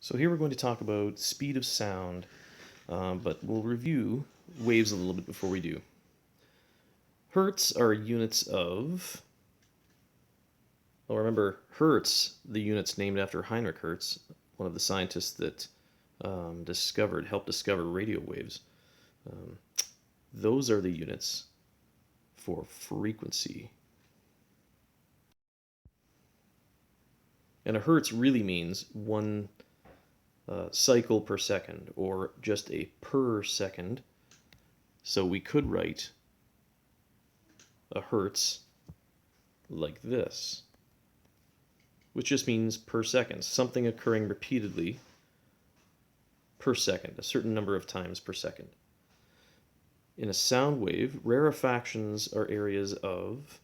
So here we're going to talk about speed of sound, but we'll review waves a little bit before we do. Hertz are units of, well, remember Hertz, the unit's named after Heinrich Hertz, one of the scientists that helped discover radio waves. Those are the units for frequency. And a hertz really means one cycle per second, or just a per second. So we could write a hertz like this, which just means per second, something occurring repeatedly per second, a certain number of times per second. In a sound wave, rarefactions are areas of,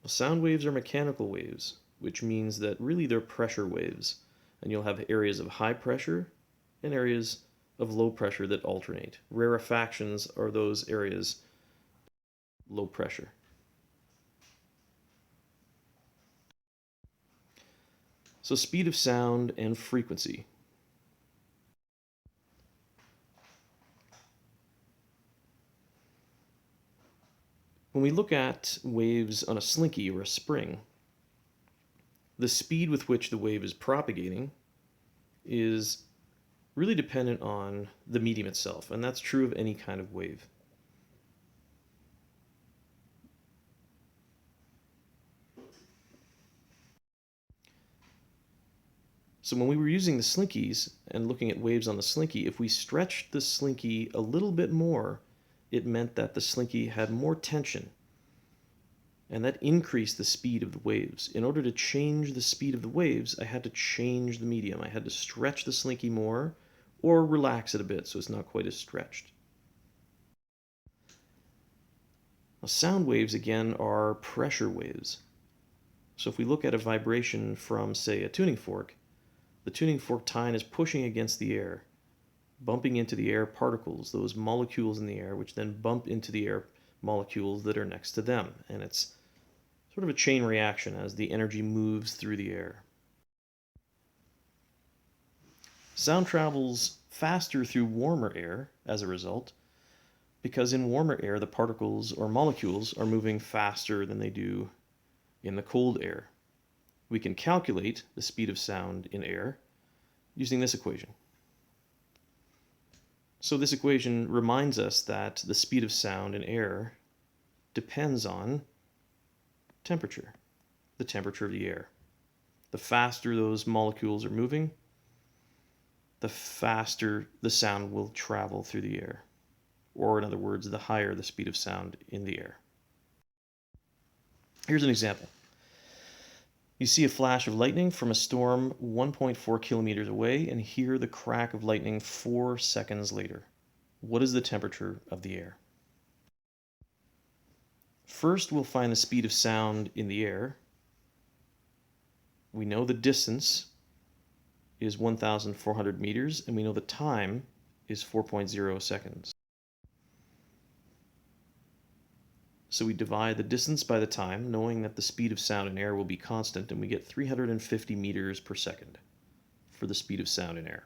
well, sound waves are mechanical waves, which means that really they're pressure waves, and you'll have areas of high pressure and areas of low pressure that alternate. Rarefactions are those areas low pressure. So speed of sound and frequency. When we look at waves on a slinky or a spring, the speed with which the wave is propagating is really dependent on the medium itself, and that's true of any kind of wave. So when we were using the slinkies and looking at waves on the slinky, if we stretched the slinky a little bit more, it meant that the slinky had more tension, and that increased the speed of the waves. In order to change the speed of the waves, I had to change the medium. I had to stretch the slinky more or relax it a bit so it's not quite as stretched. Now, sound waves, again, are pressure waves. So if we look at a vibration from, say, a tuning fork, the tuning fork tine is pushing against the air, bumping into the air particles, those molecules in the air, which then bump into the air molecules that are next to them. And it's sort of a chain reaction as the energy moves through the air. Sound travels faster through warmer air as a result, because in warmer air the particles or molecules are moving faster than they do in the cold air. We can calculate the speed of sound in air using this equation. So this equation reminds us that the speed of sound in air depends on temperature, the temperature of the air. The faster those molecules are moving, the faster the sound will travel through the air. Or in other words, the higher the speed of sound in the air. Here's an example. You see a flash of lightning from a storm 1.4 kilometers away and hear the crack of lightning 4 seconds later. What is the temperature of the air? First, we'll find the speed of sound in the air. We know the distance is 1,400 meters, and we know the time is 4.0 seconds. So we divide the distance by the time, knowing that the speed of sound in air will be constant, and we get 350 meters per second for the speed of sound in air.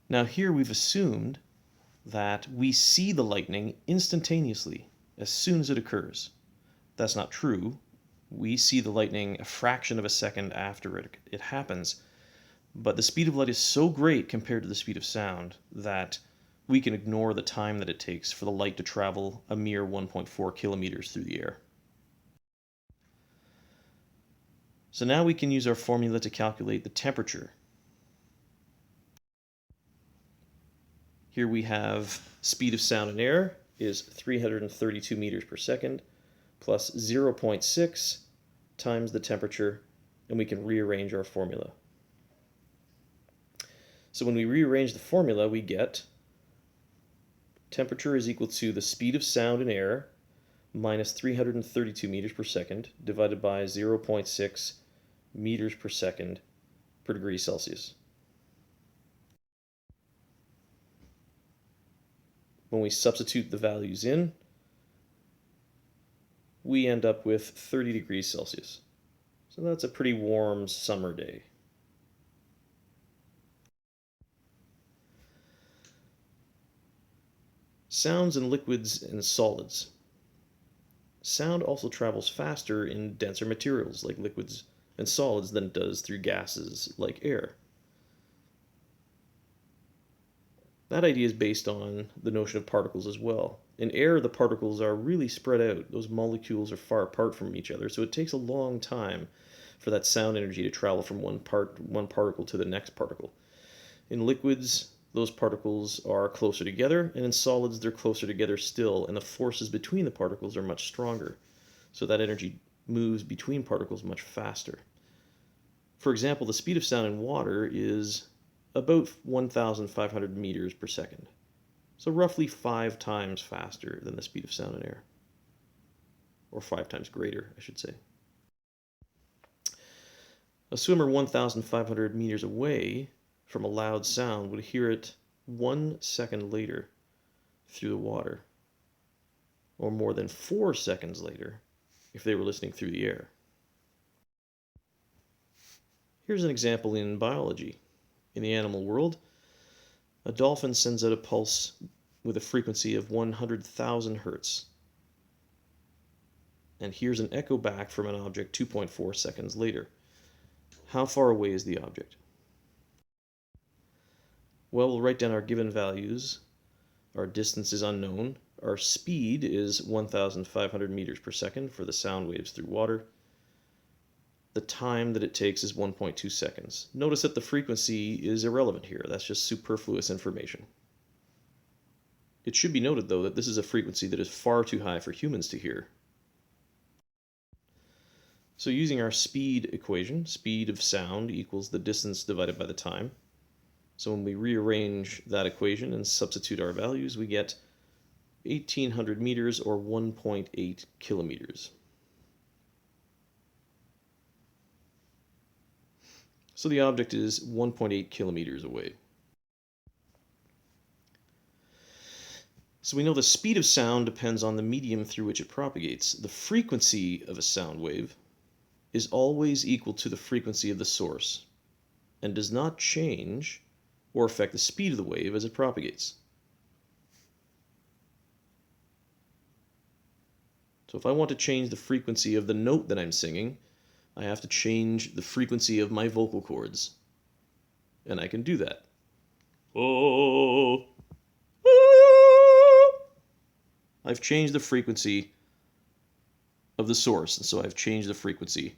Now here we've assumed that we see the lightning instantaneously as soon as it occurs. That's not true. We see the lightning a fraction of a second after it happens, but the speed of light is so great compared to the speed of sound that we can ignore the time that it takes for the light to travel a mere 1.4 kilometers through the air. So now we can use our formula to calculate the temperature. Here we have speed of sound in air is 332 meters per second plus 0.6 times the temperature, and we can rearrange our formula. So when we rearrange the formula, we get temperature is equal to the speed of sound in air minus 332 meters per second divided by 0.6 meters per second per degree Celsius. When we substitute the values in, we end up with 30 degrees Celsius. So that's a pretty warm summer day. Sounds in liquids and solids. Sound also travels faster in denser materials like liquids and solids than it does through gases like air. That idea is based on the notion of particles as well. In air, the particles are really spread out. Those molecules are far apart from each other, so it takes a long time for that sound energy to travel from one particle to the next particle. In liquids, those particles are closer together, and in solids, they're closer together still, and the forces between the particles are much stronger. So that energy moves between particles much faster. For example, the speed of sound in water is about 1,500 meters per second. So roughly 5 times faster than the speed of sound in air. Or 5 times greater, I should say. A swimmer 1,500 meters away from a loud sound would hear it 1 second later through the water, or more than 4 seconds later if they were listening through the air. Here's an example in biology. In the animal world, a dolphin sends out a pulse with a frequency of 100,000 hertz and hears an echo back from an object 2.4 seconds later. How far away is the object? Well, we'll write down our given values. Our distance is unknown. Our speed is 1,500 meters per second for the sound waves through water. The time that it takes is 1.2 seconds. Notice that the frequency is irrelevant here. That's just superfluous information. It should be noted, though, that this is a frequency that is far too high for humans to hear. So using our speed equation, speed of sound equals the distance divided by the time. So when we rearrange that equation and substitute our values, we get 1,800 meters or 1.8 kilometers. So the object is 1.8 kilometers away. So we know the speed of sound depends on the medium through which it propagates. The frequency of a sound wave is always equal to the frequency of the source and does not change or affect the speed of the wave as it propagates. So if I want to change the frequency of the note that I'm singing, I have to change the frequency of my vocal cords. And I can do that. Oh, oh. I've changed the frequency of the source, and so I've changed the frequency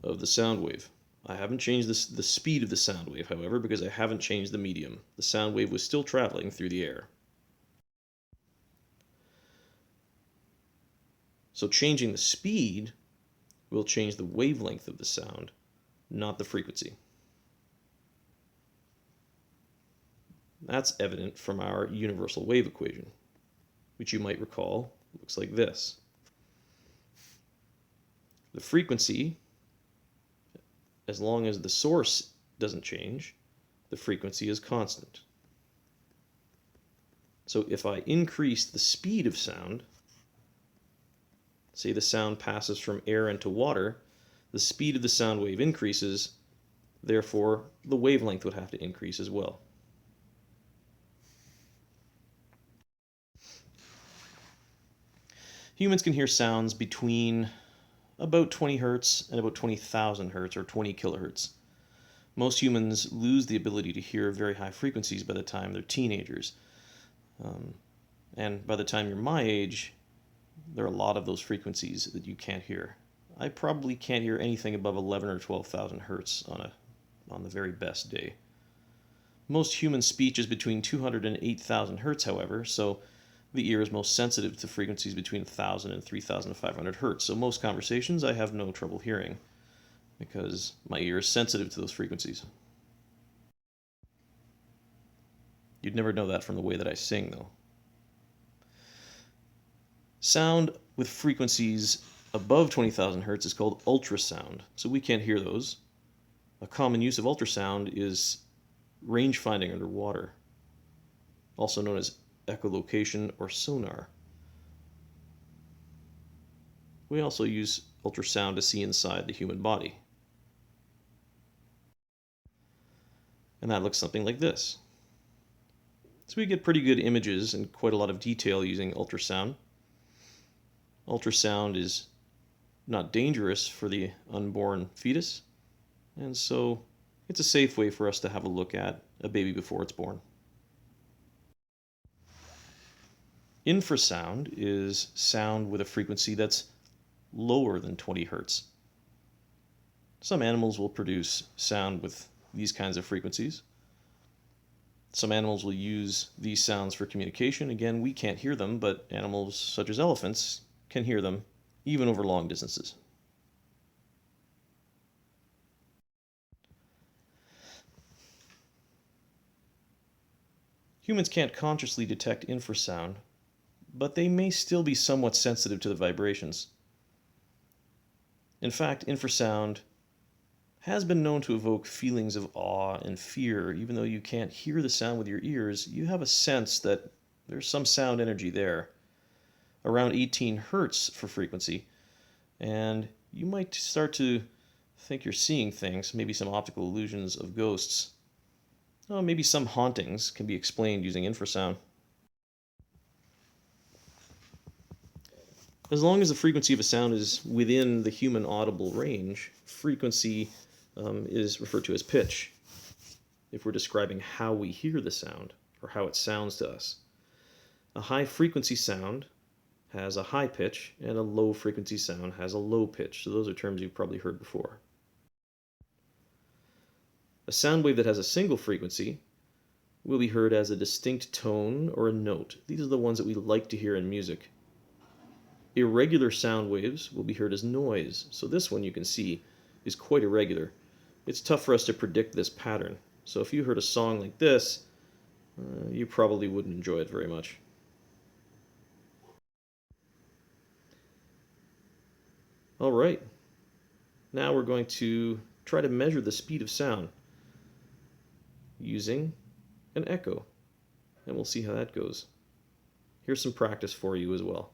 of the sound wave. I haven't changed the speed of the sound wave, however, because I haven't changed the medium. The sound wave was still traveling through the air. So changing the speed will change the wavelength of the sound, not the frequency. That's evident from our universal wave equation, which you might recall looks like this. The frequency, as long as the source doesn't change, the frequency is constant. So if I increase the speed of sound, say the sound passes from air into water, the speed of the sound wave increases, therefore the wavelength would have to increase as well. Humans can hear sounds between about 20 hertz and about 20,000 hertz or 20 kilohertz. Most humans lose the ability to hear very high frequencies by the time they're teenagers. And by the time you're my age, there are a lot of those frequencies that you can't hear. I probably can't hear anything above 11 or 12,000 hertz on the very best day. Most human speech is between 200 and 8,000 hertz, however, so the ear is most sensitive to frequencies between 1,000 and 3,500 hertz. So most conversations I have no trouble hearing because my ear is sensitive to those frequencies. You'd never know that from the way that I sing, though. Sound with frequencies above 20,000 hertz is called ultrasound, so we can't hear those. A common use of ultrasound is range finding underwater, also known as echolocation or sonar. We also use ultrasound to see inside the human body. And that looks something like this. So we get pretty good images and quite a lot of detail using ultrasound. Ultrasound is not dangerous for the unborn fetus, and so it's a safe way for us to have a look at a baby before it's born. Infrasound is sound with a frequency that's lower than 20 hertz. Some animals will produce sound with these kinds of frequencies. Some animals will use these sounds for communication. Again, we can't hear them, but animals such as elephants can hear them even over long distances. Humans can't consciously detect infrasound, but they may still be somewhat sensitive to the vibrations. In fact, infrasound has been known to evoke feelings of awe and fear. Even though you can't hear the sound with your ears, you have a sense that there's some sound energy there. Around 18 hertz for frequency, and you might start to think you're seeing things, maybe some optical illusions of ghosts. Oh, maybe some hauntings can be explained using infrasound. As long as the frequency of a sound is within the human audible range, frequency is referred to as pitch, if we're describing how we hear the sound or how it sounds to us. A high frequency sound has a high pitch, and a low frequency sound has a low pitch. So those are terms you've probably heard before. A sound wave that has a single frequency will be heard as a distinct tone or a note. These are the ones that we like to hear in music. Irregular sound waves will be heard as noise. So this one you can see is quite irregular. It's tough for us to predict this pattern. So if you heard a song like this, you probably wouldn't enjoy it very much. All right, now we're going to try to measure the speed of sound using an echo, and we'll see how that goes. Here's some practice for you as well.